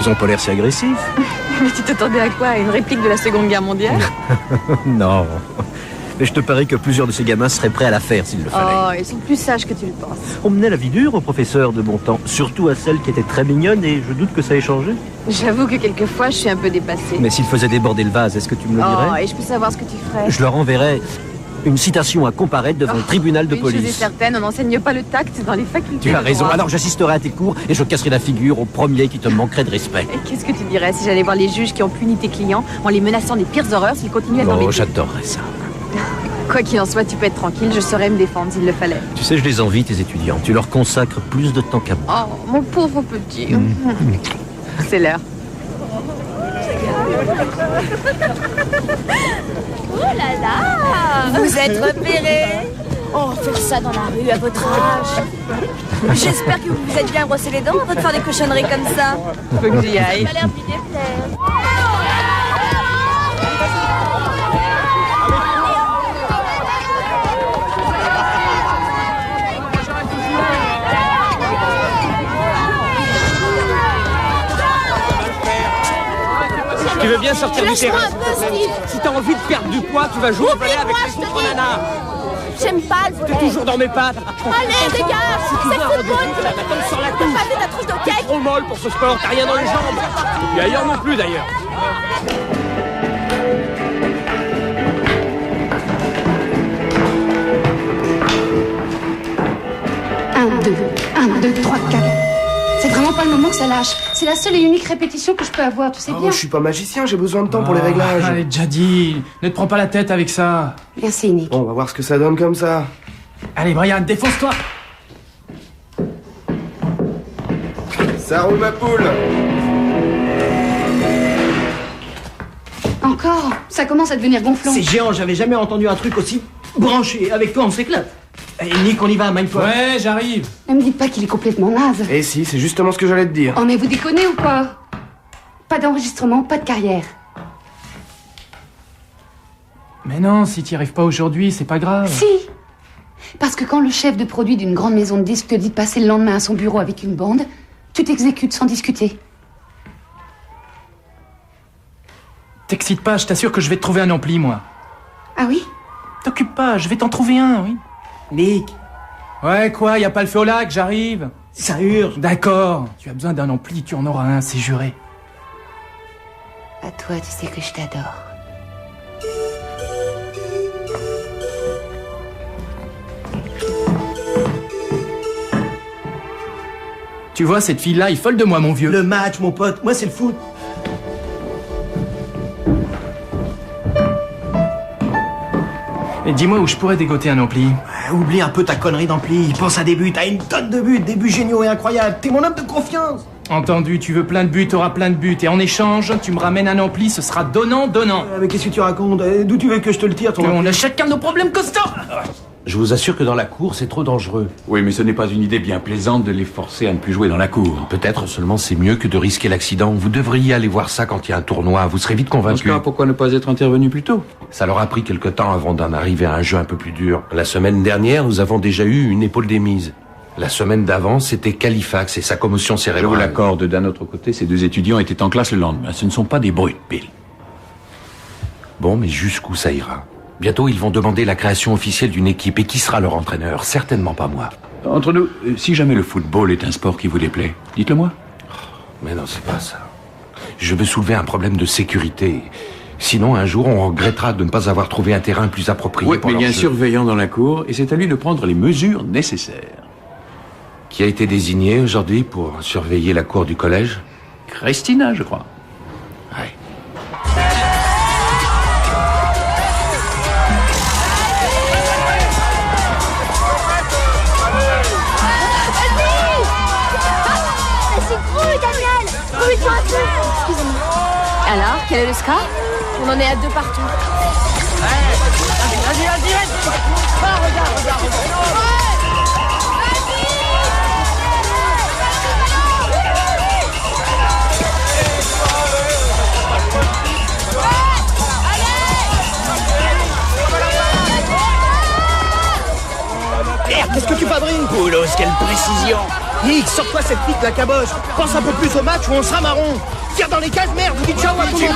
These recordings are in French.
ils ont pas l'air si agressifs. Mais tu t'attendais à quoi? À une réplique de la Seconde Guerre mondiale? Non. Mais je te parie que plusieurs de ces gamins seraient prêts à la faire s'il le fallait. Oh, ils sont plus sages que tu le penses. On menait la vie dure aux professeurs de bon temps, surtout à celle qui était très mignonne, et je doute que ça ait changé. J'avoue que quelquefois, je suis un peu dépassée. Mais s'ils faisaient déborder le vase, est-ce que tu me le dirais? Oh, et je peux savoir ce que tu ferais? Je leur enverrais une citation à comparaître devant le tribunal de Une chose est police. certaine, on n'enseigne pas le tact dans les facultés. Tu as de raison, droit. alors j'assisterai à tes cours et je casserai la figure au premier qui te manquerait de respect. Et qu'est-ce que tu dirais si j'allais voir les juges qui ont puni tes clients en les menaçant des pires horreurs s'ils continuaient à t'embêter? Oh, j'adorerais ça. Quoi qu'il en soit, tu peux être tranquille, je saurais me défendre s'il le fallait. Tu sais, je les envie, tes étudiants. Tu leur consacres plus de temps qu'à moi. Oh, mon pauvre petit. C'est l'heure. Oh là là! Vous êtes repérés? Oh, faire ça dans la rue à votre âge. J'espère que vous vous êtes bien brossé les dents avant de faire des cochonneries comme ça. Faut que j'y aille. Ça a l'air de lui déplaire. Tu veux bien sortir du terrain? Lâche-moi un peu, Steve. Si t'as envie de perdre du poids, tu vas jouer au balai avec les contre Nana. J'aime pas le T'es volet. toujours dans mes pattes. Allez, dégage! C'est le football! Tu vas m'attendre sur la T'as touche. pas vu ta trousse de T'es cake? trop molle pour ce sport, t'as rien dans les jambes. Et puis ailleurs non plus d'ailleurs. Un, deux, trois, quatre. C'est vraiment pas le moment que ça lâche. C'est la seule et unique répétition que je peux avoir, tu sais bien. Je suis pas magicien, j'ai besoin de temps pour les réglages. Allez, déjà dit. Ne te prends pas la tête avec ça. Merci, Nick. Bon, on va voir ce que ça donne comme ça. Allez, Brian, défonce-toi. Ça roule ma poule. Encore? Ça commence à devenir gonflant. C'est géant, j'avais jamais entendu un truc aussi branché. Avec toi, on s'éclate. Allez, Nick, on y va, Mindful. Ouais, j'arrive. Ne me dites pas qu'il est complètement naze. Eh si, c'est justement ce que j'allais te dire. Oh, mais vous déconnez ou quoi? Pas d'enregistrement, pas de carrière. Mais non, si t'y arrives pas aujourd'hui, c'est pas grave. Si! Parce que quand le chef de produit d'une grande maison de disques te dit de passer le lendemain à son bureau avec une bande, tu t'exécutes sans discuter. T'excite pas, je t'assure que je vais te trouver un ampli, moi. Ah oui? T'occupe pas, je vais t'en trouver un, oui. Nick, Ouais, quoi, y a pas le feu au lac, j'arrive. ça urge. D'accord, tu as besoin d'un ampli, tu en auras un, c'est juré. À toi, tu sais que je t'adore. Tu vois, cette fille-là est folle de moi, mon vieux. Le match, mon pote. Moi, c'est le foot. Et dis-moi où je pourrais dégoter un ampli. Ouais, oublie un peu ta connerie d'ampli. Pense à des buts. T'as une tonne de buts. Des buts géniaux et incroyables. T'es mon homme de confiance. Entendu, tu veux plein de buts, t'auras plein de buts. Et en échange, tu me ramènes un ampli, ce sera donnant-donnant. Mais qu'est-ce que tu racontes? D'où tu veux que je te le tire, ton On ampli? a chacun nos problèmes costauds. Je vous assure que dans la cour, c'est trop dangereux. Oui, mais ce n'est pas une idée bien plaisante de les forcer à ne plus jouer dans la cour. Peut-être seulement c'est mieux que de risquer l'accident. Vous devriez aller voir ça quand il y a un tournoi. Vous serez vite Dans ce convaincu. cas, pourquoi ne pas être intervenu plus tôt? Ça leur a pris quelque temps avant d'en arriver à un jeu un peu plus dur. La semaine dernière, nous avons déjà eu une épaule démise. La semaine d'avant, c'était Califax et sa commotion Je cérébrale. vous l'accorde, d'un autre côté, ces deux étudiants étaient en classe le lendemain. Ce ne sont pas des brutes, Bill. Bon, mais jusqu'où ça ira? Bientôt, ils vont demander la création officielle d'une équipe. Et qui sera leur entraîneur? Certainement pas moi. Entre nous, si jamais le football est un sport qui vous déplaît, dites-le moi. Mais non, c'est pas ça. Je veux soulever un problème de sécurité. Sinon, un jour, on regrettera de ne pas avoir trouvé un terrain plus approprié Oui, pour mais il y a leur un jeu. surveillant dans la cour, et c'est à lui de prendre les mesures nécessaires. Qui a été désigné aujourd'hui pour surveiller la cour du collège? Christina, je crois. Ouais. C'est cool, Daniel! Coule-toi un peu! Excusez-moi. Alors, quel est le score? On en est à 2 partout. Qu'est-ce que tu fabriques? Poulos, quelle précision. Nick, sors-toi cette pique, la caboche. Pense un peu plus au match ou on sera marron. Tire dans les cages, merde, vous dites ciao à tout le monde.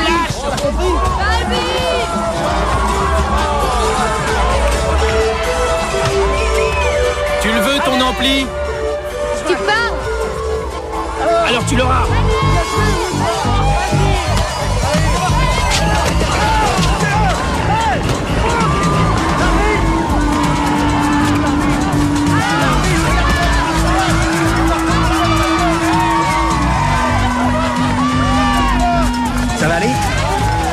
T'as compris ? Tu le veux, ton ampli? Tu parles? Alors tu l'auras. Ça va aller ?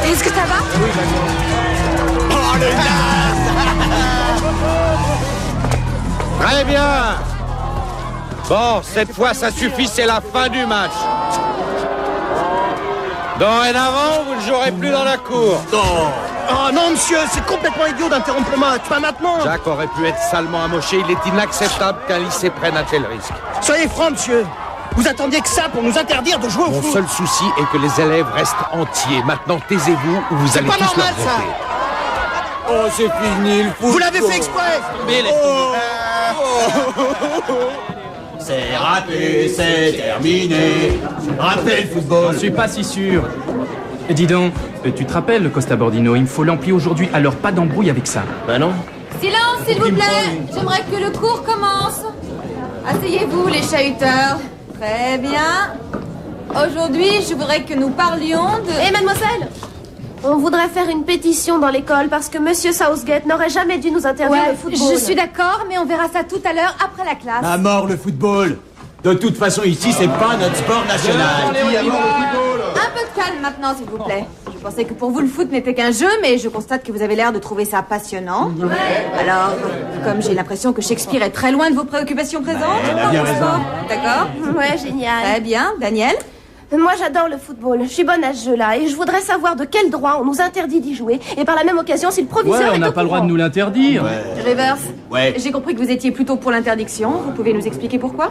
Est-ce que ça va? Oh, le Très bien. Bon, cette fois, ça suffit, c'est la fin du match. Dorénavant, vous ne jouerez plus dans la cour. Oh non, monsieur, c'est complètement idiot d'interrompre le match. Pas maintenant. Jacques aurait pu être salement amoché. Il est inacceptable qu'un lycée prenne un tel risque. Soyez franc, monsieur. Vous attendiez que ça pour nous interdire de jouer au Mon foot. seul souci est que les élèves restent entiers. Maintenant, taisez-vous ou vous allez pas tous normal, leur ça. compter. Oh, c'est fini, le foot. Vous l'avez fait exprès. C'est raté, c'est terminé. Rappel football. Je suis pas si sûr. Dis donc, tu te rappelles, Costa Bordino, il me faut l'ampli aujourd'hui, alors pas d'embrouille avec ça. Bah non. Silence, s'il vous plaît. J'aimerais que le cours commence. Asseyez-vous, les chahuteurs. Très bien. Aujourd'hui, je voudrais que nous parlions de... Eh, mademoiselle, on voudrait faire une pétition dans l'école parce que Monsieur Southgate n'aurait jamais dû nous interdire le football. Je suis d'accord, mais on verra ça tout à l'heure après la classe. À mort le football. De toute façon, ici, c'est pas notre sport national. Un peu de calme maintenant, s'il vous plaît. Je pensais que pour vous, le foot n'était qu'un jeu, mais je constate que vous avez l'air de trouver ça passionnant. Alors, comme j'ai l'impression que Shakespeare est très loin de vos préoccupations présentes... Elle a bien raison. D'accord. Ouais, génial. Très bien. Daniel? Moi, j'adore le football. Je suis bonne à ce jeu-là et je voudrais savoir de quel droit on nous interdit d'y jouer. Et par la même occasion, si le proviseur Ouais, est on n'a au pas le droit de courant. nous l'interdire. Rivers? Ouais. J'ai compris que vous étiez plutôt pour l'interdiction. Vous pouvez nous expliquer pourquoi?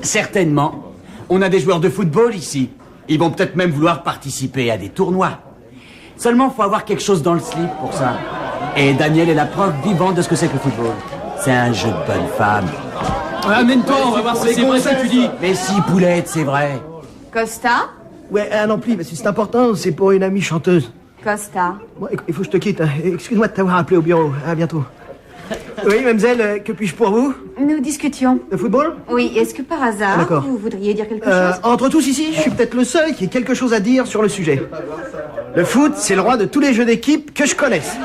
Certainement. On a des joueurs de football ici. Ils vont peut-être même vouloir participer à des tournois. Seulement, faut avoir quelque chose dans le slip pour ça. Et Daniel est la preuve vivante de ce que c'est que le football. C'est un jeu de bonne femme. Amène-toi, on va voir si c'est vrai ce que tu dis. Mais si, Poulette, c'est vrai. Costa? Ouais, un ampli, mais si c'est important, c'est pour une amie chanteuse. Costa. Bon, il faut que je te quitte. Hein. Excuse-moi de t'avoir appelé au bureau. À bientôt. Oui, mademoiselle, que puis-je pour vous? Nous discutions. Le football? Oui, est-ce que par hasard, D'accord. vous voudriez dire quelque chose? Entre tous ici, je suis peut-être le seul qui ait quelque chose à dire sur le sujet. Le foot, c'est le roi de tous les jeux d'équipe que je connaisse.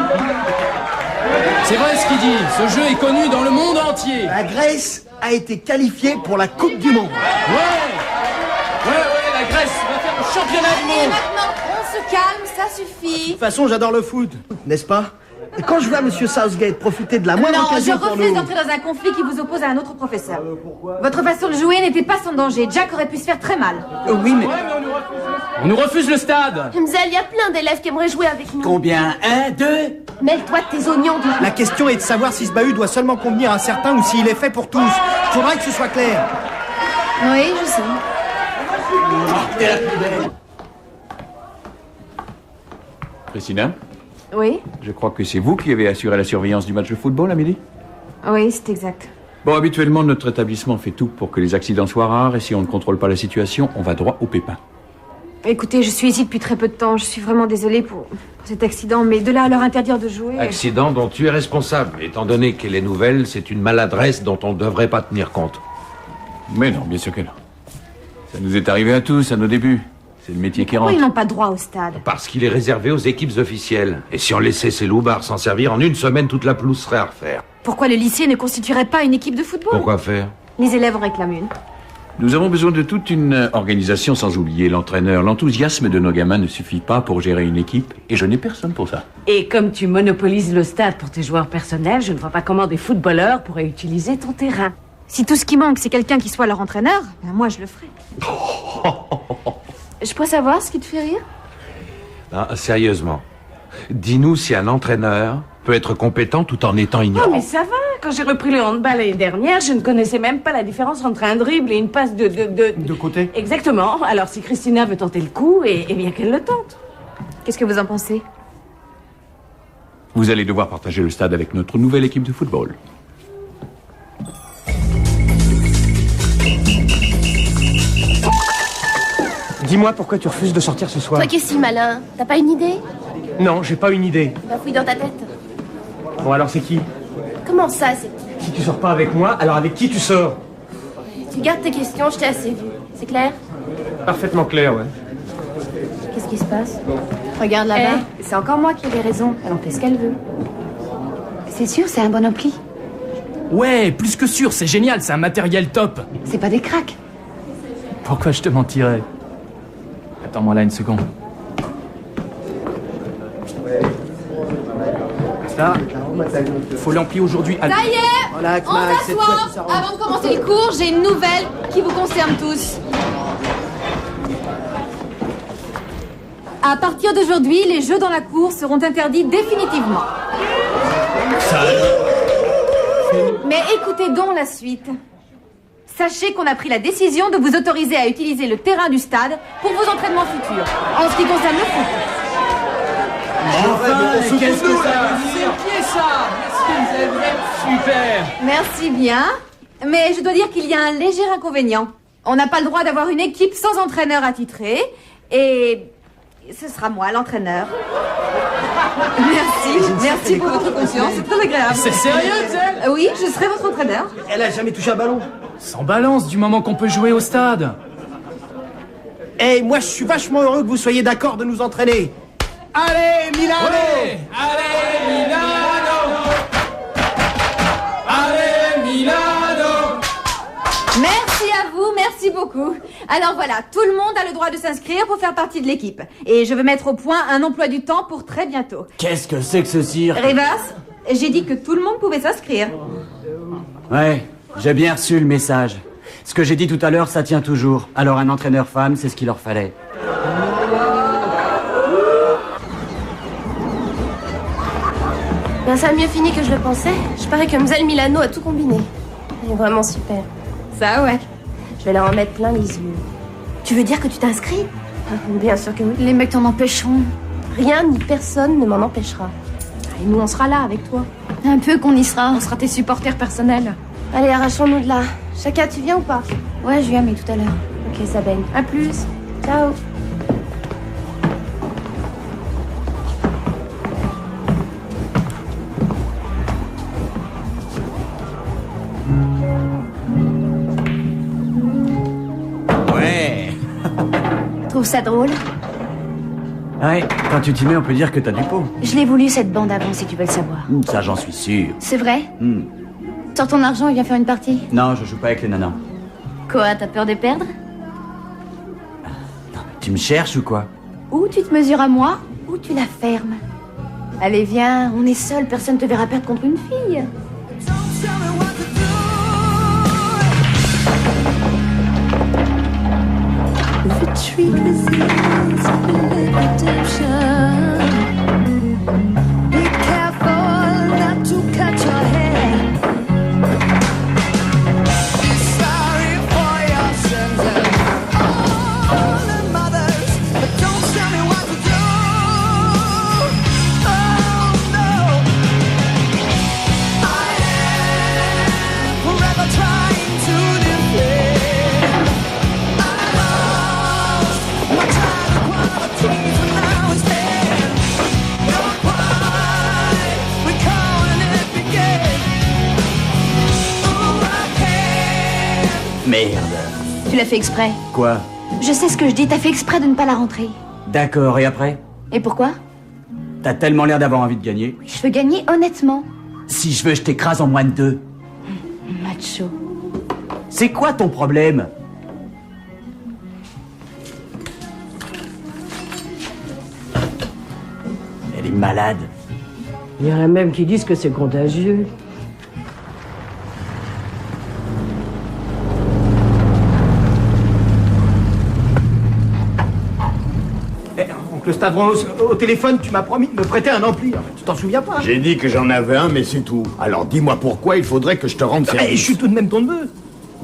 C'est vrai ce qu'il dit, ce jeu est connu dans le monde entier. La Grèce a été qualifiée pour la Coupe du Monde. Ouais, la Grèce va faire le championnat du Et monde. maintenant, on se calme, ça suffit. De toute façon, j'adore le foot, n'est-ce pas? Et quand je vois Monsieur Southgate profiter de la moindre Non, je occasion pour refuse nous... d'entrer dans un conflit qui vous oppose à un autre professeur. Votre façon de jouer n'était pas sans danger. Jack aurait pu se faire très mal. Oui, mais... On nous refuse le stade. Mzelle, il y a plein d'élèves qui aimeraient jouer avec nous. Combien? 1, 2? Mêle-toi de tes oignons, dis. La question est de savoir si ce bahut doit seulement convenir à certains ou s'il est fait pour tous. Faudrait que ce soit clair. Oui, je sais. T'es la plus belle. Christina, Oui, je crois que c'est vous qui avez assuré la surveillance du match de football à midi. oui, c'est exact. Bon, habituellement, notre établissement fait tout pour que les accidents soient rares et si on ne contrôle pas la situation, on va droit au pépin. Écoutez, je suis ici depuis très peu de temps. Je suis vraiment désolée pour cet accident, mais de là à leur interdire de jouer... Accident dont tu es responsable. Étant donné qu'elle est nouvelle, c'est une maladresse dont on ne devrait pas tenir compte. Mais non, bien sûr que non. Ça nous est arrivé à tous, à nos débuts. C'est le métier qui Pourquoi rentre. ils n'ont pas droit au stade? Parce qu'il est réservé aux équipes officielles. Et si on laissait ces loupards s'en servir, en une semaine, toute la pelouse serait à refaire. Pourquoi le lycée ne constituerait pas une équipe de football? Pourquoi faire? Les élèves en réclament une. Nous avons besoin de toute une organisation, sans oublier l'entraîneur. L'enthousiasme de nos gamins ne suffit pas pour gérer une équipe, et je n'ai personne pour ça. Et comme tu monopolises le stade pour tes joueurs personnels, je ne vois pas comment des footballeurs pourraient utiliser ton terrain. Si tout ce qui manque, c'est quelqu'un qui soit leur entraîneur, ben moi, je le ferai. Je peux savoir ce qui te fait rire? Non, sérieusement. Dis-nous si un entraîneur peut être compétent tout en étant Oh, ignorant. mais ça va. Quand j'ai repris le handball l'année dernière, je ne connaissais même pas la différence entre un dribble et une passe de... De côté? Exactement. Alors si Christina veut tenter le coup, eh bien qu'elle le tente. Qu'est-ce que vous en pensez? Vous allez devoir partager le stade avec notre nouvelle équipe de football. Dis-moi pourquoi tu refuses de sortir ce soir. Toi qui es si malin, t'as pas une idée? Non, j'ai pas une idée. Bah fouille dans ta tête. Bon, alors c'est qui? Comment ça, c'est... Si tu sors pas avec moi, alors avec qui tu sors? Tu gardes tes questions, je t'ai assez vu. C'est clair? Parfaitement clair, ouais. Qu'est-ce qui se passe? Regarde là-bas, c'est encore moi qui ai raison. Elle en fait ce qu'elle veut. C'est sûr, c'est un bon ampli. Ouais, plus que sûr, c'est génial, c'est un matériel top. C'est pas des cracks. Pourquoi je te mentirais? Attends-moi là une seconde. Ça, faut l'ampli aujourd'hui. Ça y est, Voilà, on s'assoit. Avant de commencer le cours, j'ai une nouvelle qui vous concerne tous. À partir d'aujourd'hui, les jeux dans la cour seront interdits définitivement. Mais écoutez donc la suite. Sachez qu'on a pris la décision de vous autoriser à utiliser le terrain du stade pour vos entraînements futurs, en ce qui concerne le foot. Enfin, qu'est-ce que ça c'est ça? Super. Merci bien. Mais je dois dire qu'il y a un léger inconvénient. On n'a pas le droit d'avoir une équipe sans entraîneur attitré. Et ce sera moi, l'entraîneur. Merci pour votre confiance, c'est très agréable. C'est sérieux, Zelle? Oui, je serai votre entraîneur. Elle a jamais touché un ballon. Sans balance du moment qu'on peut jouer au stade. Eh, moi je suis vachement heureux que vous soyez d'accord de nous entraîner. Allez, Milano! Allez, Milano! Allez, Milano! Merci à vous, merci beaucoup. Alors voilà, tout le monde a le droit de s'inscrire pour faire partie de l'équipe. Et je veux mettre au point un emploi du temps pour très bientôt. Qu'est-ce que c'est que ce cirque? Rivas, j'ai dit que tout le monde pouvait s'inscrire. Ouais, j'ai bien reçu le message. Ce que j'ai dit tout à l'heure, ça tient toujours. Alors un entraîneur femme, c'est ce qu'il leur fallait. Ben ça a mieux fini que je le pensais. Je parie que Mzelle Milano a tout combiné. Elle est vraiment super. Ça ouais. Je vais leur en mettre plein les yeux. Tu veux dire que tu t'inscris? Bien sûr que oui. Les mecs t'en empêcheront. Rien ni personne ne m'en empêchera. Et nous on sera là avec toi. Un peu qu'on y sera. On sera tes supporters personnels. Allez, arrachons-nous de là. Chaka, tu viens ou pas? Ouais, je viens, mais tout à l'heure. Ok, ça baigne. À plus. Ciao. Ouais. Trouve ça drôle? Ouais, quand tu t'y mets, on peut dire que t'as du pot. Je l'ai voulu cette bande avant, si tu veux le savoir. Ça, j'en suis sûr. C'est vrai? Sors ton argent et viens faire une partie. Non, je joue pas avec les nanas. Quoi, t'as peur de perdre? Tu me cherches ou quoi? Ou tu te mesures à moi, ou tu la fermes. Allez, viens, on est seuls, personne te verra perdre contre une fille. Merde. Tu l'as fait exprès. Quoi? Je sais ce que je dis, t'as fait exprès de ne pas la rentrer. D'accord, et après? Et pourquoi? T'as tellement l'air d'avoir envie de gagner. Je veux gagner honnêtement. Si je veux, je t'écrase en moins de 2. Macho. C'est quoi ton problème? Elle est malade. Il y en a même qui disent que c'est contagieux. Oncle Stavros, au téléphone, tu m'as promis de me prêter un ampli. Tu t'en souviens pas? J'ai dit que j'en avais un, mais c'est tout. Alors dis-moi pourquoi il faudrait que je te rende service. Mais je suis tout de même ton neveu.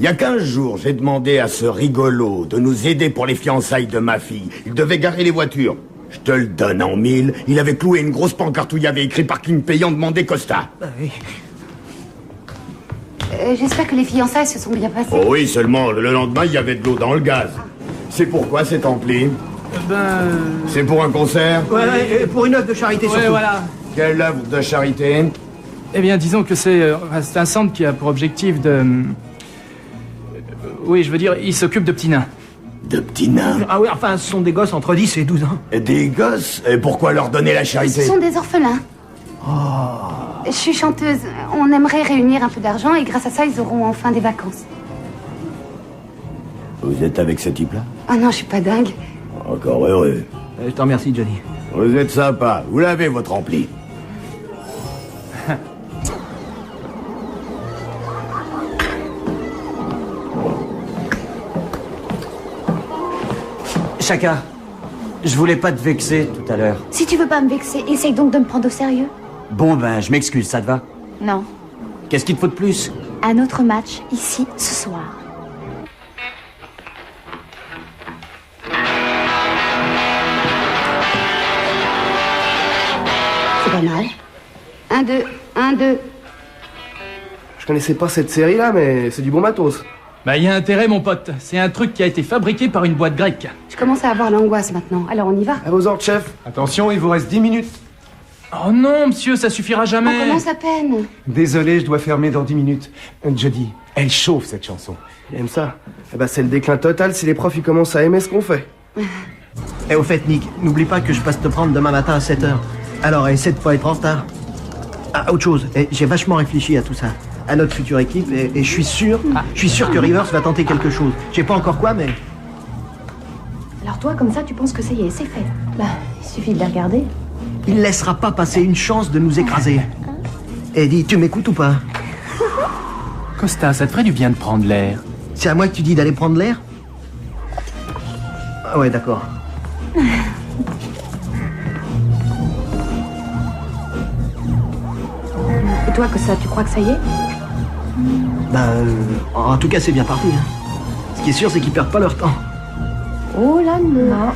Il y a 15 jours, j'ai demandé à ce rigolo de nous aider pour les fiançailles de ma fille. Il devait garer les voitures. Je te le donne en 1000. Il avait cloué une grosse pancarte où il y avait écrit parking payant, demandez Costa. Oui. J'espère que les fiançailles se sont bien passées. Oh oui, seulement le lendemain, il y avait de l'eau dans le gaz. C'est pourquoi cet ampli? C'est pour un concert? Ouais, pour une œuvre de charité surtout. Ouais, voilà. Quelle œuvre de charité? Eh bien, disons que c'est un centre qui a pour objectif de... Oui, je veux dire, il s'occupe de petits nains. De petits nains? Ah oui, enfin, ce sont des gosses entre 10 et 12 ans. Des gosses? Et pourquoi leur donner la charité? Ce sont des orphelins. Je suis chanteuse. On aimerait réunir un peu d'argent et grâce à ça, ils auront enfin des vacances. Vous êtes avec ce type-là? Oh non, je suis pas dingue. Encore heureux. Je t'en remercie, Johnny. Vous êtes sympa. Vous l'avez, votre ampli. Chaka, je voulais pas te vexer tout à l'heure. Si tu veux pas me vexer, essaye donc de me prendre au sérieux. Bon, ben, je m'excuse, ça te va? Non. Qu'est-ce qu'il te faut de plus? Un autre match, ici, ce soir. C'est pas mal. 1, 2, 1, 2. Je connaissais pas cette série-là, mais c'est du bon matos. Bah, y a intérêt, mon pote. C'est un truc qui a été fabriqué par une boîte grecque. Je commence à avoir l'angoisse maintenant. Alors, on y va? À vos ordres, chef. Attention, il vous reste 10 minutes. Oh non, monsieur, ça suffira jamais. On commence à peine. Désolé, je dois fermer dans 10 minutes. Jody, elle chauffe cette chanson. Il aime ça. Eh ben, c'est le déclin total si les profs ils commencent à aimer ce qu'on fait. Et au fait, Nick, n'oublie pas que je passe te prendre demain matin à 7h. Alors, essaie de pas être en retard. Ah, autre chose, j'ai vachement réfléchi à tout ça. À notre future équipe, et je suis sûr que Rivers va tenter quelque chose. Je sais pas encore quoi, mais... Alors toi, comme ça, tu penses que ça y est, c'est fait? Bah, il suffit de les regarder. Il laissera pas passer une chance de nous écraser. Eddie, tu m'écoutes ou pas? Costa, ça te ferait du bien de prendre l'air. C'est à moi que tu dis d'aller prendre l'air? Ah ouais, d'accord. Et toi, que ça, tu crois que ça y est? En tout cas, c'est bien parti. Hein. Ce qui est sûr, c'est qu'ils perdent pas leur temps. Oh là, non.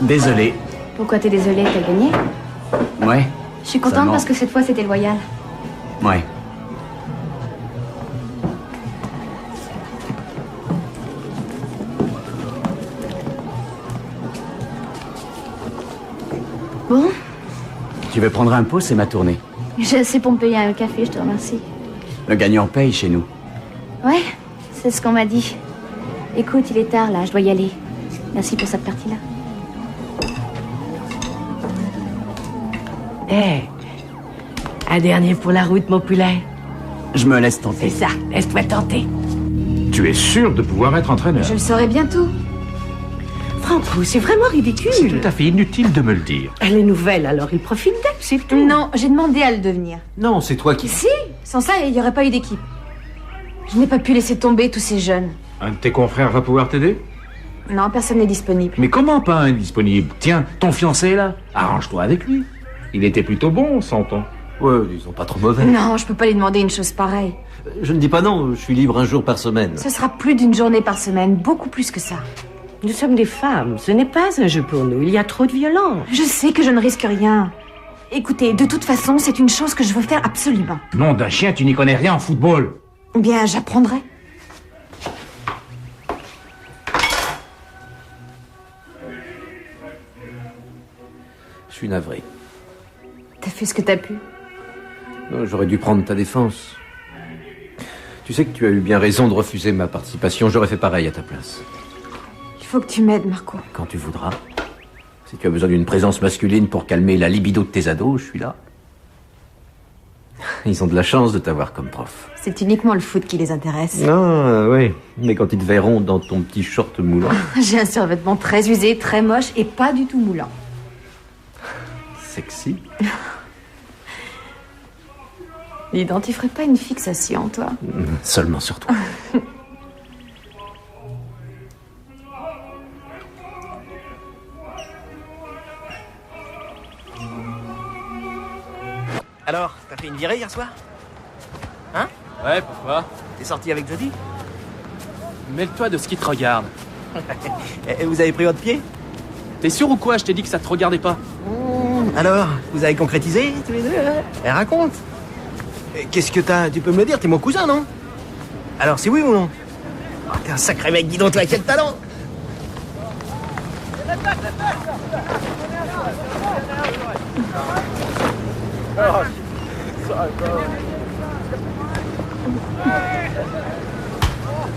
Désolé. Pourquoi t'es désolé, t'as gagné? Ouais. Je suis contente Seulement- parce que cette fois, c'était loyal. Ouais. Bon, Tu veux prendre un pot, c'est ma tournée. j'ai assez pour me payer un café, je te remercie. Le gagnant paye chez nous. Ouais, c'est ce qu'on m'a dit. Écoute, il est tard là, je dois y aller. Merci pour cette partie-là. Eh, un dernier pour la route, mon poulet. Je me laisse tenter. C'est ça, laisse-toi tenter. Tu es sûr de pouvoir être entraîneur? Je le saurai bientôt. Franco, c'est vraiment ridicule. C'est tout à fait inutile de me le dire. Elle est nouvelle, alors il profite d'elle, c'est tout. Non, j'ai demandé à le devenir. Non, c'est toi qui... Si, sans ça, il n'y aurait pas eu d'équipe. Je n'ai pas pu laisser tomber tous ces jeunes. Un de tes confrères va pouvoir t'aider? Non, personne n'est disponible. Mais comment pas indisponible? Tiens, ton fiancé là, arrange-toi avec lui. Il était plutôt bon, s'entend. Ouais, ils sont pas trop mauvais. Non, je peux pas lui demander une chose pareille. Je ne dis pas non, je suis libre un jour par semaine. Ce sera plus d'une journée par semaine, beaucoup plus que ça. Nous sommes des femmes, ce n'est pas un jeu pour nous, il y a trop de violence. Je sais que je ne risque rien. Écoutez, de toute façon, c'est une chose que je veux faire absolument. Nom d'un chien, tu n'y connais rien en football. Bien, j'apprendrai. Je suis navré. T'as fait ce que t'as pu. Non, j'aurais dû prendre ta défense. Tu sais que tu as eu bien raison de refuser ma participation, j'aurais fait pareil à ta place. Il faut que tu m'aides, Marco. Quand tu voudras. Si tu as besoin d'une présence masculine pour calmer la libido de tes ados, je suis là. Ils ont de la chance de t'avoir comme prof. C'est uniquement le foot qui les intéresse. Non, oui. Mais quand ils te verront dans ton petit short moulant... J'ai un survêtement très usé, très moche et pas du tout moulant. Sexy. N'identifierais pas une fixation, toi? Seulement sur toi. Alors, t'as fait une virée hier soir? Hein? Ouais, pourquoi? T'es sorti avec Jody? Mêle-toi de ce qui te regarde. Et vous avez pris votre pied? T'es sûr ou quoi? Je t'ai dit que ça te regardait pas. Alors, vous avez concrétisé tous les deux, hein? Et raconte. Qu'est-ce que t'as? Tu peux me le dire, t'es mon cousin, non? Alors, c'est oui ou non? Oh, t'es un sacré mec, dis donc, toi, quel talent!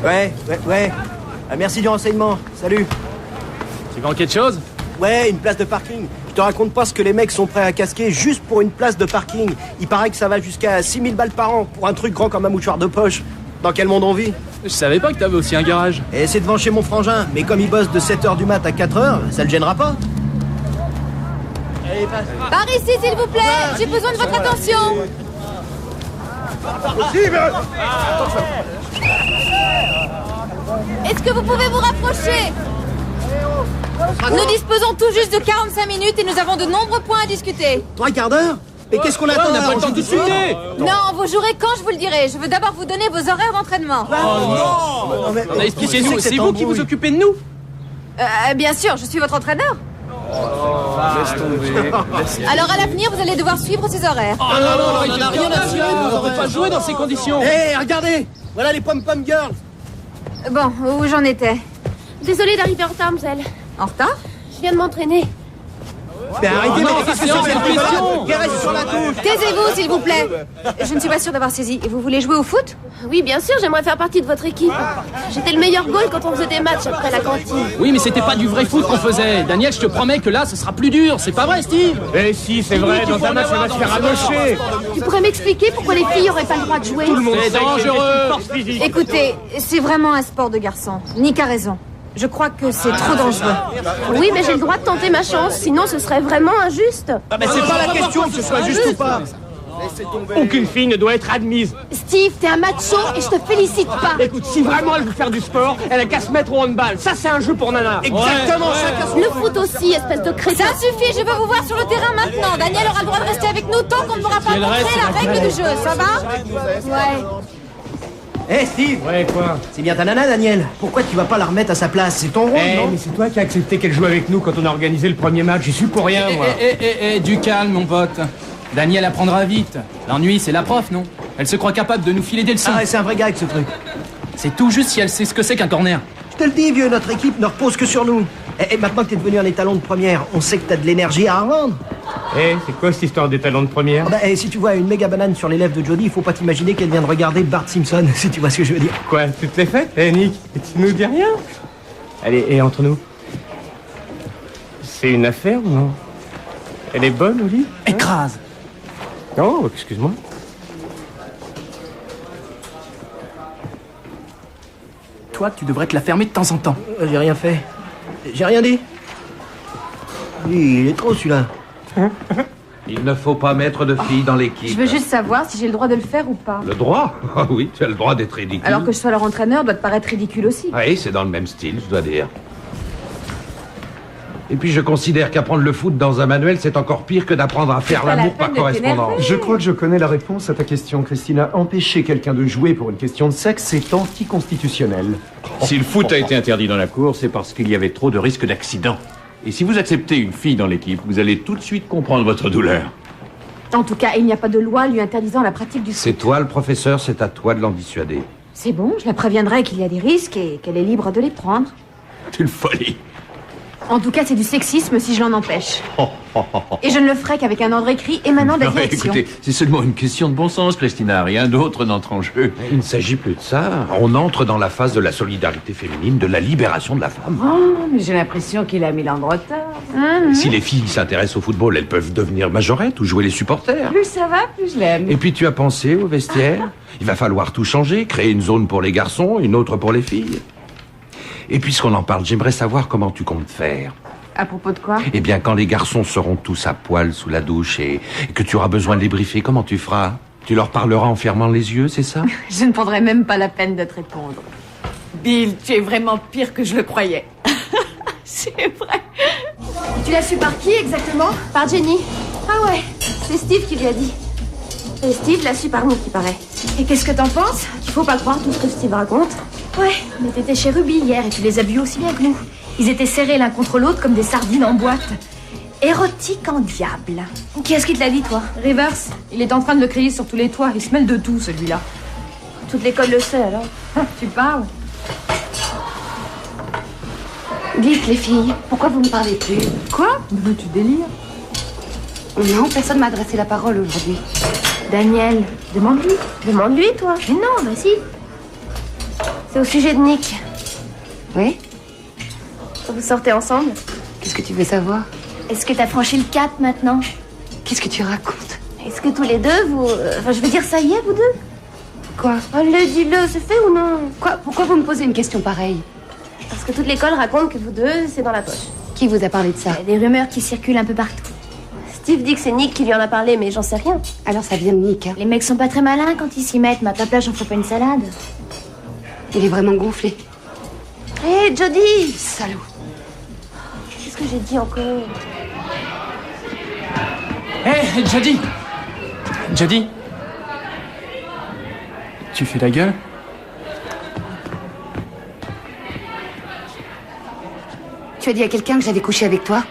Ouais. Ah, merci du renseignement. Salut. Tu manquais de choses? Ouais, une place de parking. Je te raconte pas ce que les mecs sont prêts à casquer juste pour une place de parking. Il paraît que ça va jusqu'à 6000 balles par an pour un truc grand comme un mouchoir de poche. Dans quel monde on vit? Je savais pas que t'avais aussi un garage. Et c'est devant chez mon frangin. Mais comme il bosse de 7h du mat à 4h, ça le gênera pas. Par ici, s'il vous plaît. J'ai besoin de votre attention. Est-ce que vous pouvez vous rapprocher? Nous disposons tout juste de 45 minutes et nous avons de nombreux points à discuter. 3 quarts d'heure? Mais qu'est-ce qu'on attend? On n'a pas le temps de discuter. Non, vous jouerez quand je vous le dirai. Je veux d'abord vous donner vos horaires d'entraînement. Non, expliquez-nous, c'est vous qui vous occupez de nous? Bien sûr, je suis votre entraîneur. Laisse tomber. Alors à l'avenir, vous allez devoir suivre ces horaires. Oh non, il n'y a rien à suivre. On ne peut pas jouer dans ces conditions. Hé, regardez! Voilà les pom-pom girls. Bon, où j'en étais? Désolée d'arriver en retard, Mzelle. En retard? Je viens de m'entraîner. Mais arrêtez, mais qu'est-ce que c'est cette question? Qui reste sur la touche? Taisez-vous, s'il vous plaît. Je ne suis pas sûre d'avoir saisi. Vous voulez jouer au foot? Oui, bien sûr, j'aimerais faire partie de votre équipe. J'étais le meilleur goal quand on faisait des matchs après la cantine. Oui, mais c'était pas du vrai foot qu'on faisait. Daniel, je te promets que là, ce sera plus dur. C'est pas vrai, Steve? Eh si, c'est vrai, dans un match, on va se faire amocher. Tu pourrais m'expliquer pourquoi les filles n'auraient pas le droit de jouer? C'est dangereux. Écoutez, c'est vraiment un sport de garçon. Nick a raison. Je crois que c'est trop dangereux. Oui, mais j'ai le droit de tenter ma chance, sinon ce serait vraiment injuste. Ah mais c'est pas la question que ce soit juste ou pas. Aucune fille ne doit être admise. Steve, t'es un macho et je te félicite pas. Écoute, si vraiment elle veut faire du sport, elle a qu'à se mettre au handball. Ça, c'est un jeu pour nana. Exactement, chacun. Le foot aussi, espèce de crétin. Ça suffit, je veux vous voir sur le terrain maintenant. Daniel aura le droit de rester avec nous tant qu'on ne m'aura pas montré la règle du jeu. Ça va? Ouais. Hé Steve! Ouais, quoi? C'est bien ta nana, Daniel. Pourquoi tu vas pas la remettre à sa place? C'est ton rôle, non? Mais c'est toi qui as accepté qu'elle joue avec nous quand on a organisé le premier match. J'y suis pour rien, moi. Du calme, mon pote. Daniel apprendra vite. L'ennui, c'est la prof, non? Elle se croit capable de nous filer des leçons. Ah ouais, c'est un vrai gag, ce truc. C'est tout juste si elle sait ce que c'est qu'un corner. Je te le dis, vieux, notre équipe ne repose que sur nous. Et maintenant que t'es devenu un étalon de première, on sait que t'as de l'énergie à revendre. C'est quoi cette histoire d'étalon de première? Si tu vois une méga banane sur les lèvres de Jody, il faut pas t'imaginer qu'elle vient de regarder Bart Simpson, si tu vois ce que je veux dire. Quoi, toutes les fêtes? Nick, tu nous dis rien? Allez, et entre nous? C'est une affaire ou non? Elle est bonne, Oli? Écrase. Oh, excuse-moi. Toi, tu devrais te la fermer de temps en temps. J'ai rien fait. J'ai rien dit. Il est trop, celui-là. Il ne faut pas mettre de filles dans l'équipe. Je veux juste savoir si j'ai le droit de le faire ou pas. Le droit? Ah oui, tu as le droit d'être ridicule. Alors que je sois leur entraîneur doit te paraître ridicule aussi. Oui, c'est dans le même style, je dois dire. Et puis je considère qu'apprendre le foot dans un manuel, c'est encore pire que d'apprendre à faire l'amour par correspondance. Je crois que je connais la réponse à ta question, Christina. Empêcher quelqu'un de jouer pour une question de sexe, c'est anticonstitutionnel. Si le foot a été interdit dans la cour, c'est parce qu'il y avait trop de risques d'accident. Et si vous acceptez une fille dans l'équipe, vous allez tout de suite comprendre votre douleur. En tout cas, il n'y a pas de loi lui interdisant la pratique du foot. C'est toi le professeur, c'est à toi de l'en dissuader. C'est bon, je la préviendrai qu'il y a des risques et qu'elle est libre de les prendre. C'est une folie. En tout cas, c'est du sexisme si je l'en empêche. Oh. Et je ne le ferai qu'avec un ordre écrit émanant de la Non, mais direction. écoutez, c'est seulement une question de bon sens, Christina. Rien d'autre n'entre en jeu. Il ne s'agit plus de ça. On entre dans la phase de la solidarité féminine, de la libération de la femme. Oh, mais j'ai l'impression qu'il a mis l'an de retard. Si les filles s'intéressent au football, elles peuvent devenir majorettes ou jouer les supporters. Plus ça va, plus je l'aime. Et puis tu as pensé au vestiaire? Il va falloir tout changer, créer une zone pour les garçons, une autre pour les filles. Et puisqu'on en parle, j'aimerais savoir comment tu comptes faire. À propos de quoi? Eh bien, quand les garçons seront tous à poil sous la douche et que tu auras besoin de les briefer, comment tu feras? Tu leur parleras en fermant les yeux, c'est ça? Je ne prendrai même pas la peine de te répondre. Bill, tu es vraiment pire que je le croyais. C'est vrai. Tu l'as su par qui exactement? Par Jenny. Ah ouais, c'est Steve qui lui a dit. Et Steve l'a su par nous, qui paraît. Et qu'est-ce que t'en penses? Il faut pas croire tout ce que Steve raconte. Ouais, mais t'étais chez Ruby hier et tu les as vus aussi bien que nous. Ils étaient serrés l'un contre l'autre comme des sardines en boîte. Érotique en diable. Qui est-ce qui te l'a dit, toi? Rivers, il est en train de le crier sur tous les toits. Il se mêle de tout, celui-là. Toute l'école le sait, alors. Tu parles? Dites, les filles, pourquoi vous ne parlez plus? Quoi? Mais tu délires. Non, personne m'a adressé la parole aujourd'hui. Daniel, demande-lui. Demande-lui, toi. Mais non, bah si. C'est au sujet de Nick. Oui? Vous sortez ensemble? Qu'est-ce que tu veux savoir? Est-ce que t'as franchi le cap maintenant? Qu'est-ce que tu racontes? Est-ce que tous les deux, vous... Enfin, je veux dire, ça y est, vous deux? Quoi? Oh, dis-le, c'est fait ou non? Quoi? Pourquoi vous me posez une question pareille? Parce que toute l'école raconte que vous deux, c'est dans la poche. Qui vous a parlé de ça? Il y a des rumeurs qui circulent un peu partout. Steve dit que c'est Nick qui lui en a parlé, mais j'en sais rien. Alors ça vient de Nick, hein? Les mecs sont pas très malins quand ils s'y mettent, mais à ta place, j'en ferai pas une salade. Il est vraiment gonflé. Hé, Jody! Salaud! Qu'est-ce que j'ai dit encore? Hé, Jody! Jody? Tu fais la gueule? Tu as dit à quelqu'un que j'avais couché avec toi?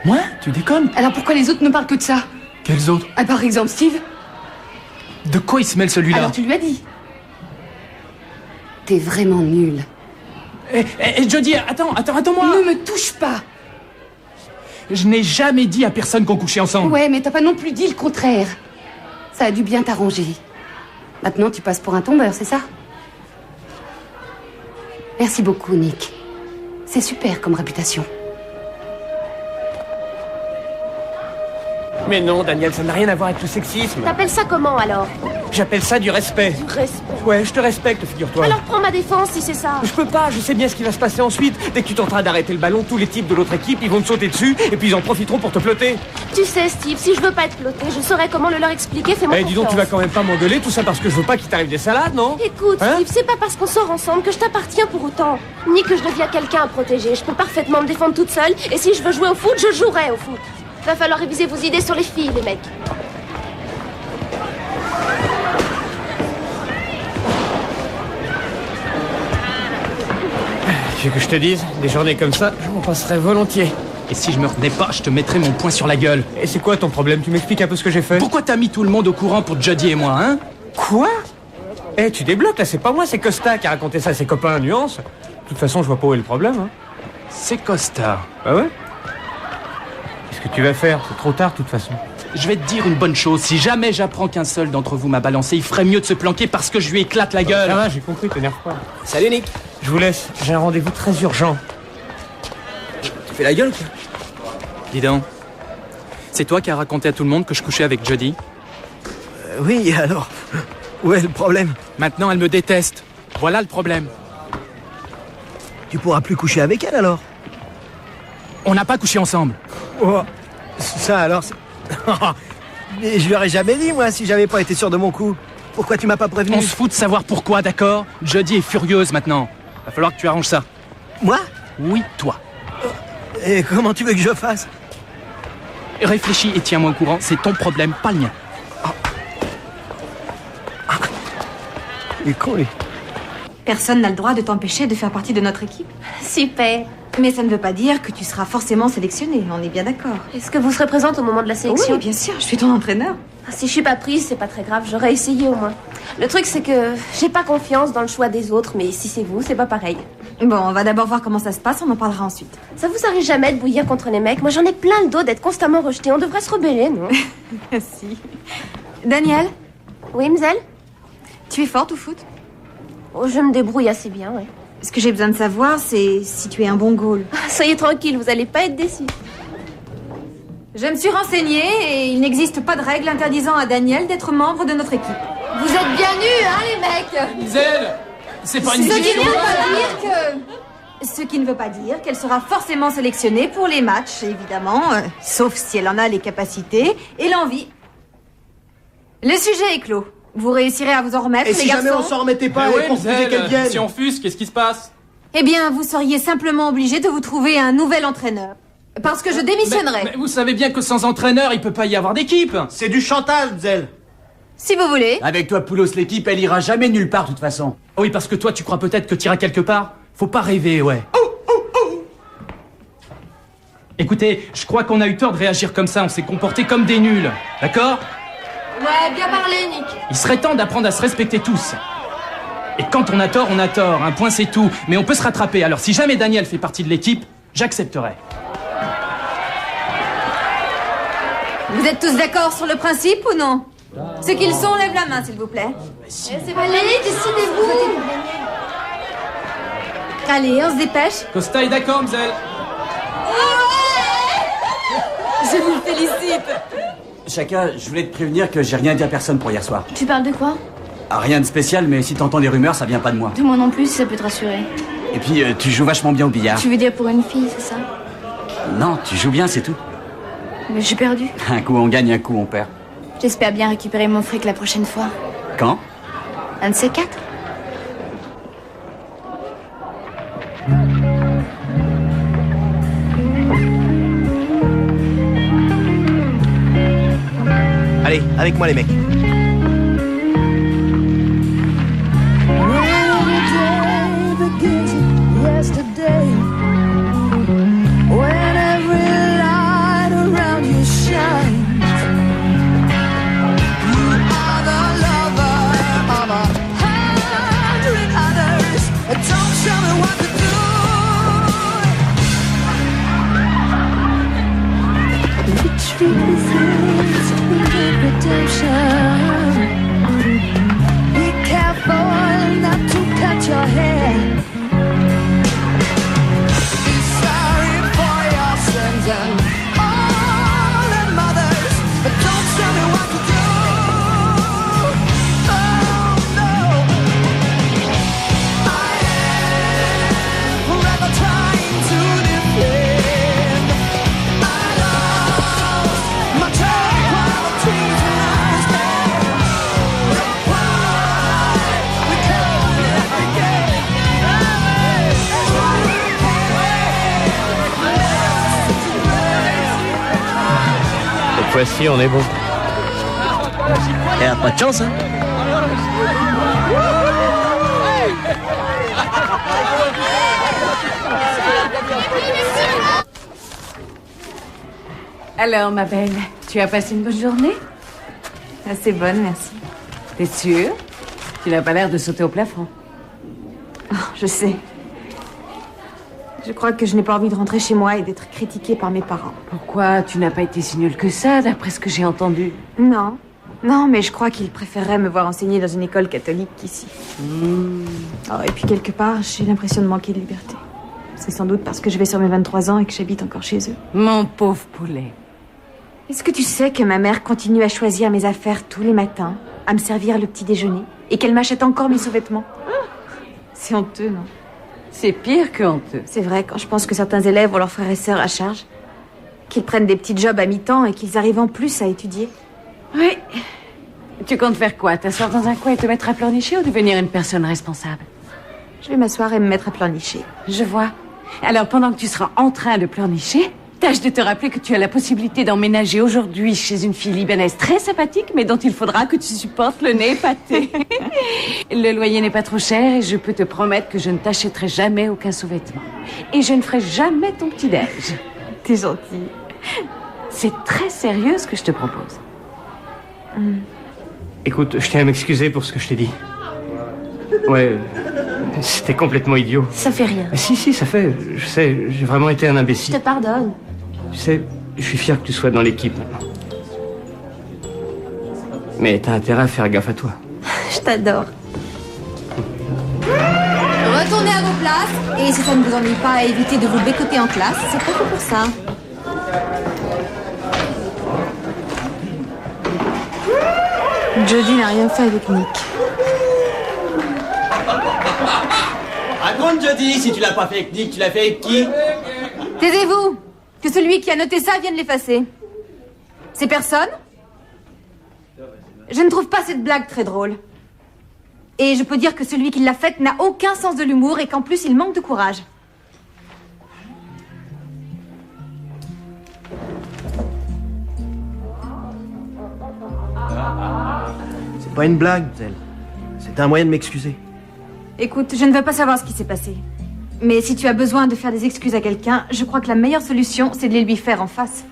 Moi? Tu déconnes? Alors pourquoi les autres ne parlent que de ça? Quels autres? Ah, par exemple, Steve? De quoi il se mêle celui-là? Alors tu lui as dit? T'es vraiment nul. Eh, Jody, attends-moi! Ne me touche pas! Je n'ai jamais dit à personne qu'on couchait ensemble. Ouais, mais t'as pas non plus dit le contraire. Ça a dû bien t'arranger. Maintenant, tu passes pour un tombeur, c'est ça? Merci beaucoup, Nick. C'est super comme réputation. Mais non, Daniel, ça n'a rien à voir avec le sexisme. T'appelles ça comment, alors? J'appelle ça du respect. Du respect. Ouais, je te respecte, figure-toi. Alors prends ma défense si c'est ça. Je peux pas, je sais bien ce qui va se passer ensuite. Dès que tu tenteras d'arrêter le ballon, tous les types de l'autre équipe, ils vont te sauter dessus et puis ils en profiteront pour te ploter. Tu sais, Steve, si je veux pas être ploté, je saurais comment le leur expliquer. Fais-moi Eh, dis donc, tu vas quand même pas m'engueuler, tout ça parce que je veux pas qu'il t'arrive des salades, non? Écoute, Hein? Steve, c'est pas parce qu'on sort ensemble que je t'appartiens pour autant. Ni que je deviens quelqu'un à protéger. Je peux parfaitement me défendre toute seule. Et si je veux jouer au foot, je jouerai au foot. Va falloir réviser vos idées sur les filles, les mecs. Tu veux que je te dise, des journées comme ça, je m'en passerais volontiers. Et si je me retenais pas, je te mettrais mon poing sur la gueule. Et c'est quoi ton problème? Tu m'expliques un peu ce que j'ai fait? Pourquoi t'as mis tout le monde au courant pour Jody et moi, hein? Quoi? Eh, tu débloques là, c'est pas moi, c'est Costa qui a raconté ça à ses copains, nuance. De toute façon, je vois pas où est le problème, hein. C'est Costa. Bah ouais? Qu'est-ce que tu vas faire? C'est trop tard, de toute façon. Je vais te dire une bonne chose. Si jamais j'apprends qu'un seul d'entre vous m'a balancé, il ferait mieux de se planquer parce que je lui éclate la gueule. Ça va, j'ai compris, t'énerve pas. Salut, Nick. Je vous laisse, j'ai un rendez-vous très urgent. Tu fais la gueule ou quoi? Dis donc. C'est toi qui as raconté à tout le monde que je couchais avec Jody? Oui, alors... Où est le problème? Maintenant, elle me déteste. Voilà le problème. Tu pourras plus coucher avec elle, alors? On n'a pas couché ensemble. Oh, ça, alors... Mais je lui aurais jamais dit, moi, si j'avais pas été sûr de mon coup. Pourquoi tu m'as pas prévenu? On se fout de savoir pourquoi, d'accord? Jody est furieuse maintenant. Va falloir que tu arranges ça. Moi? Oui, toi. Et comment tu veux que je fasse? Réfléchis et tiens-moi au courant. C'est ton problème, pas le mien. Il est con, lui. Personne n'a le droit de t'empêcher de faire partie de notre équipe. Super. Mais ça ne veut pas dire que tu seras forcément sélectionné, on est bien d'accord. Est-ce que vous serez présente au moment de la sélection? Oui, bien sûr, je suis ton entraîneur. Si je suis pas prise, c'est pas très grave, j'aurais essayé au moins. Le truc, c'est que j'ai pas confiance dans le choix des autres, mais si c'est vous, c'est pas pareil. Bon, on va d'abord voir comment ça se passe, on en parlera ensuite. Ça vous arrive jamais de bouillir contre les mecs? Moi, j'en ai plein le dos d'être constamment rejeté. On devrait se rebeller, non? Si. Daniel? Oui, Mzel? Tu es forte au foot? Oh, je me débrouille assez bien, ouais. Ce que j'ai besoin de savoir, c'est si tu es un bon goal. Soyez tranquille, vous allez pas être déçus. Je me suis renseignée et il n'existe pas de règle interdisant à Daniel d'être membre de notre équipe. Vous êtes bien nus, hein, les mecs? Zel, c'est pas une Ce qui question. ne veut pas dire que... Ce qui ne veut pas dire qu'elle sera forcément sélectionnée pour les matchs, évidemment, sauf si elle en a les capacités et l'envie. Le sujet est clos. Vous réussirez à vous en remettre, Et les si garçons? jamais on s'en remettait pas Mais et ouais, qu'on se disait Zel, qu'elle vienne? si on fuse, qu'est-ce qui se passe? Eh bien, vous seriez simplement obligé de vous trouver un nouvel entraîneur. Parce que je démissionnerai. Mais vous savez bien que sans entraîneur, il peut pas y avoir d'équipe. C'est du chantage, Zel. Si vous voulez. Avec toi, Poulos, l'équipe, elle ira jamais nulle part, de toute façon. Oui, parce que toi, tu crois peut-être que t'iras quelque part. Faut pas rêver, ouais. Écoutez, je crois qu'on a eu tort de réagir comme ça. On s'est comporté comme des nuls. D'accord? Ouais, bien parlé, Nick. Il serait temps d'apprendre à se respecter tous. Et quand on a tort, on a tort. Un point, c'est tout. Mais on peut se rattraper. Alors, si jamais Daniel fait partie de l'équipe, j'accepterai. Vous êtes tous d'accord sur le principe ou non? Ceux qui le sont, lèvent la main, s'il vous plaît. C'est pas allez, décidez-vous. Allez, on se dépêche. Costa est d'accord, Mzel? Je vous félicite. Chaka, je voulais te prévenir que j'ai rien dit à personne pour hier soir. Tu parles de quoi? Ah, rien de spécial, mais si t'entends des rumeurs, ça vient pas de moi. De moi non plus, si ça peut te rassurer. Et puis, tu joues vachement bien au billard. Tu veux dire pour une fille, c'est ça? Non, tu joues bien, c'est tout. Mais j'ai perdu. Un coup on gagne, un coup on perd. J'espère bien récupérer mon fric la prochaine fois. Quand? Un de ces quatre. Allez, avec moi les mecs. Be careful not to cut your hair. Be sorry for your sins and all the mothers, but don't tell me what to do. Oh no, I am forever trying to defend. I lost my tranquility. Cette fois-ci, on est bon. Elle a pas de chance, hein? Alors, ma belle, tu as passé une bonne journée? Assez bonne, merci. T'es sûre? Tu n'as pas l'air de sauter au plafond. Oh, je sais. Je crois que je n'ai pas envie de rentrer chez moi et d'être critiquée par mes parents. Pourquoi? Tu n'as pas été si nulle que ça, d'après ce que j'ai entendu. Non. Non, mais je crois qu'ils préféreraient me voir enseigner dans une école catholique qu'ici. Oh, et puis quelque part, j'ai l'impression de manquer de liberté. C'est sans doute parce que je vais sur mes 23 ans et que j'habite encore chez eux. Mon pauvre poulet. Est-ce que tu sais que ma mère continue à choisir mes affaires tous les matins, à me servir le petit déjeuner, et qu'elle m'achète encore mes sous-vêtements? C'est honteux, non? C'est pire que honteux. C'est vrai, quand je pense que certains élèves ont leurs frères et sœurs à charge, qu'ils prennent des petits jobs à mi-temps et qu'ils arrivent en plus à étudier. Oui. Tu comptes faire quoi? T'asseoir dans un coin et te mettre à pleurnicher ou devenir une personne responsable? Je vais m'asseoir et me mettre à pleurnicher. Je vois. Alors, pendant que tu seras en train de pleurnicher, tâche de te rappeler que tu as la possibilité d'emménager aujourd'hui chez une fille libanaise très sympathique, mais dont il faudra que tu supportes le nez épaté. Le loyer n'est pas trop cher et je peux te promettre que je ne t'achèterai jamais aucun sous-vêtement. Et je ne ferai jamais ton petit-déj. T'es gentille. C'est très sérieux ce que je te propose. Écoute, je tiens à m'excuser pour ce que je t'ai dit. Ouais, C'était complètement idiot. Ça fait rien. Si, ça fait. Je sais, j'ai vraiment été un Je imbécile. te pardonne. Tu sais, je suis fier que tu sois dans l'équipe maintenant. Mais t'as intérêt à faire gaffe à toi. Je t'adore. Retournez à vos places, et si ça ne vous ennuie pas, évitez de vous bécoter en classe, c'est pas que pour ça. Jodie n'a rien fait avec Nick. Raconte, Jodie, si tu l'as pas fait avec Nick, tu l'as fait avec qui? Taisez-vous! Que celui qui a noté ça vienne l'effacer. C'est personne? Je ne trouve pas cette blague très drôle. Et je peux dire que celui qui l'a faite n'a aucun sens de l'humour et qu'en plus il manque de courage. C'est pas une blague, Zell. C'est un moyen de m'excuser. Écoute, je ne veux pas savoir ce qui s'est passé. Mais si tu as besoin de faire des excuses à quelqu'un, je crois que la meilleure solution, c'est de les lui faire en face.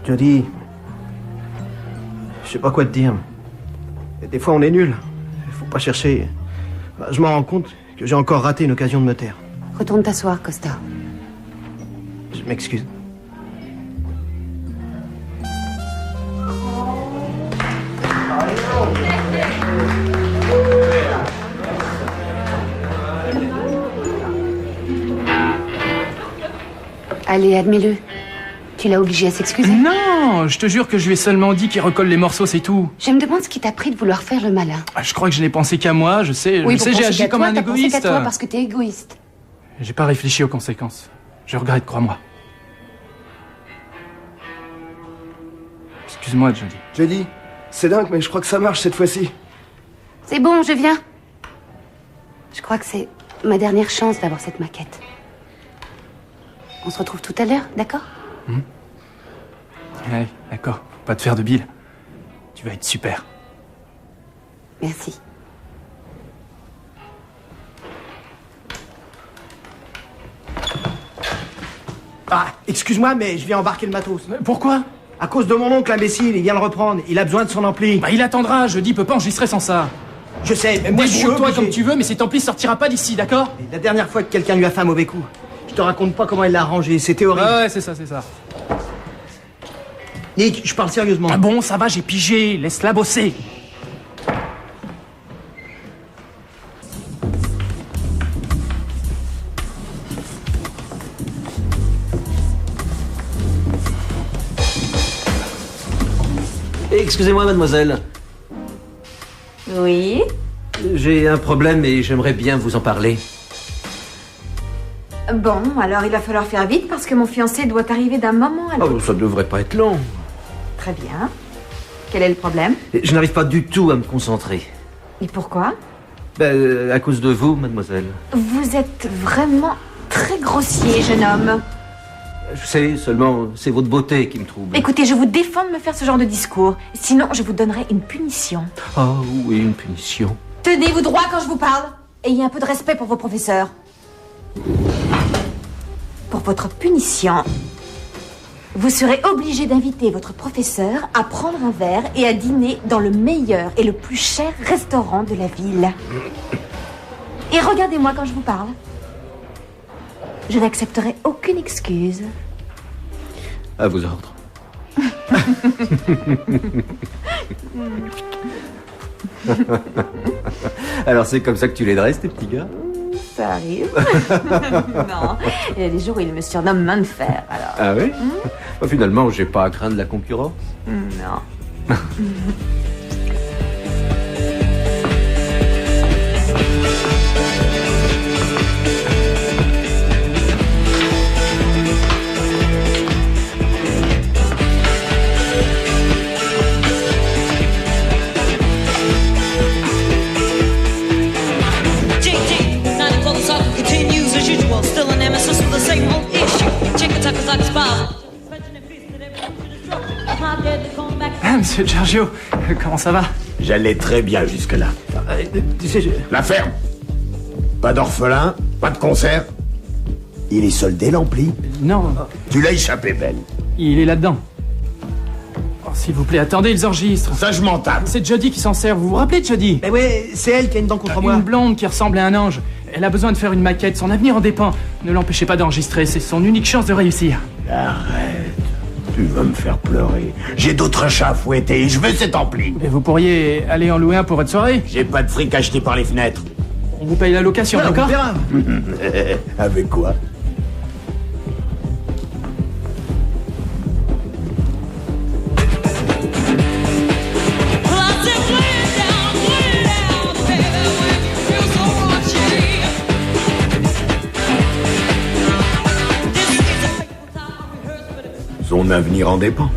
Jodie, je sais pas quoi te dire. Et des fois, on est nul. Il faut pas chercher. Je m'en rends compte que j'ai encore raté une occasion de me taire. Retourne t'asseoir, Costa. Je m'excuse. Allez, admets-le. Tu l'as obligé à s'excuser? Non, je te jure que je lui ai seulement dit qu'il recolle les morceaux, c'est tout. Je me demande ce qui t'a pris de vouloir faire le malin. Je crois que je n'ai pensé qu'à moi, je sais, Oui, j'ai agi comme un t'as pensé égoïste. qu'à toi parce que t'es égoïste. J'ai pas réfléchi aux conséquences. Je regrette, crois-moi. Excuse-moi, Jodie. Jodie, c'est dingue, mais je crois que ça marche cette fois-ci. C'est bon, je viens. Je crois que c'est ma dernière chance d'avoir cette maquette. On se retrouve tout à l'heure, d'accord? Ouais, d'accord. Faut pas te faire de bile. Tu vas être super. Merci. Ah, excuse-moi, mais je viens embarquer le matos. Pourquoi? À cause de mon oncle imbécile, il vient le reprendre. Il a besoin de son ampli. Bah, il attendra, je dis, peut pas enregistrer sans ça. Je sais, mais moi je suis Débrouille-toi obligé. comme tu veux, mais cet ampli sortira pas d'ici, d'accord? La dernière fois que quelqu'un lui a fait un mauvais coup, je te raconte pas comment il l'a arrangé, c'était horrible. Ouais, c'est ça, c'est ça. Nick, je parle sérieusement. Ah bon, ça va, j'ai pigé, laisse-la bosser. Excusez-moi, mademoiselle. Oui? J'ai un problème et j'aimerais bien vous en parler. Bon, alors il va falloir faire vite parce que mon fiancé doit arriver d'un moment à l'autre. Oh, ça devrait pas être long. Très bien. Quel est le problème? Je n'arrive pas du tout à me concentrer. Et pourquoi? À cause de vous, mademoiselle. Vous êtes vraiment très grossier, jeune homme. Je sais, seulement c'est votre beauté qui me trouble. Écoutez, je vous défends de me faire ce genre de discours. Sinon, je vous donnerai une punition. Oh oui, une punition. Tenez-vous droit quand je vous parle. Ayez un peu de respect pour vos professeurs. Pour votre punition, vous serez obligé d'inviter votre professeur à prendre un verre et à dîner dans le meilleur et le plus cher restaurant de la ville. Et regardez-moi quand je vous parle. Je n'accepterai aucune excuse. À vos ordres. Alors c'est comme ça que tu les dresses, tes petits gars? Ça arrive. Non, il y a des jours où il me surnomme main de fer, alors... Ah oui? Finalement, j'ai pas à craindre la concurrence. Non. Ah, monsieur Giorgio, comment ça va? J'allais très bien jusque-là. Tu sais, La ferme. Pas d'orphelin, pas de concert. Il est soldé l'ampli. Non. Tu l'as échappé, Ben. Il est là-dedans. Oh, s'il vous plaît, attendez, ils enregistrent. Ça, je m'en tape. C'est Jodie qui s'en sert, vous vous rappelez de Jodie? Mais ouais, c'est elle qui a une dent contre moi. Une blonde qui ressemble à un ange. Elle a besoin de faire une maquette, son avenir en dépend. Ne l'empêchez pas d'enregistrer, c'est son unique chance de réussir. Arrête. Tu vas me faire pleurer. J'ai d'autres chats à fouetter et je veux cet ampli. Et vous pourriez aller en louer un pour votre soirée? J'ai pas de fric acheté par les fenêtres. On vous paye la location, Ouais, d'accord? on verra. Avec quoi? Son avenir en dépend.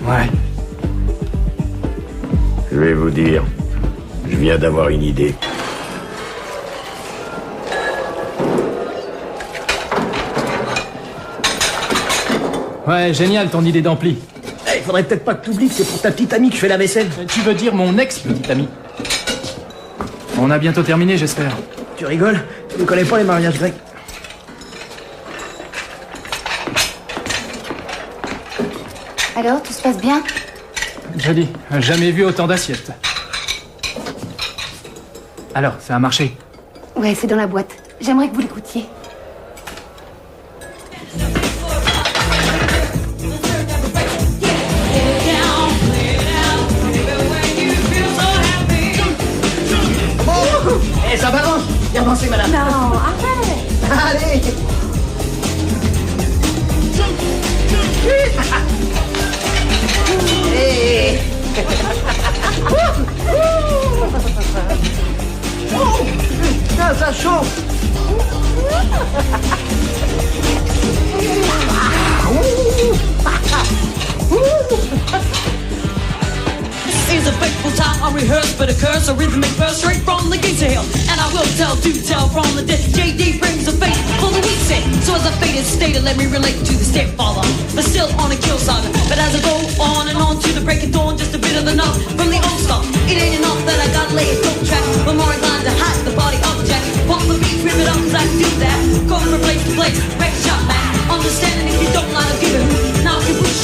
Ouais. Je vais vous dire, je viens d'avoir une idée. Ouais, génial ton idée d'ampli. Il faudrait peut-être pas que t'oublies que c'est pour ta petite amie que je fais la vaisselle. Tu veux dire mon ex-petite amie? On a bientôt terminé, j'espère. Tu rigoles? Tu ne connais pas les mariages grecs? Alors, tout se passe bien? Joli, jamais vu autant d'assiettes. Alors, ça a marché? Ouais, c'est dans la boîte. J'aimerais que vous l'écoutiez. Eh, ça balance! Bien pensé, madame. Non, arrête. Allez! Hey. Oh, putain, ça chauffe! This is a fateful time I rehearse but occurs a rhythmic verse straight from the gates of hell. And I will tell, do tell from the dead. JD brings a fate for the weak set. So as I faded stated, let me relate to the stepfather, but still on a kill saga. But as I go on and on to the break of dawn, just a bit of the nut from the old stuff. It ain't enough that I got laid dope track, but more inclined to hide the body of Jack. Pump the beat, rip it up, cause I can do that. Going from place to place, wreck shop man. Understanding if you don't line up, give it. Now if you push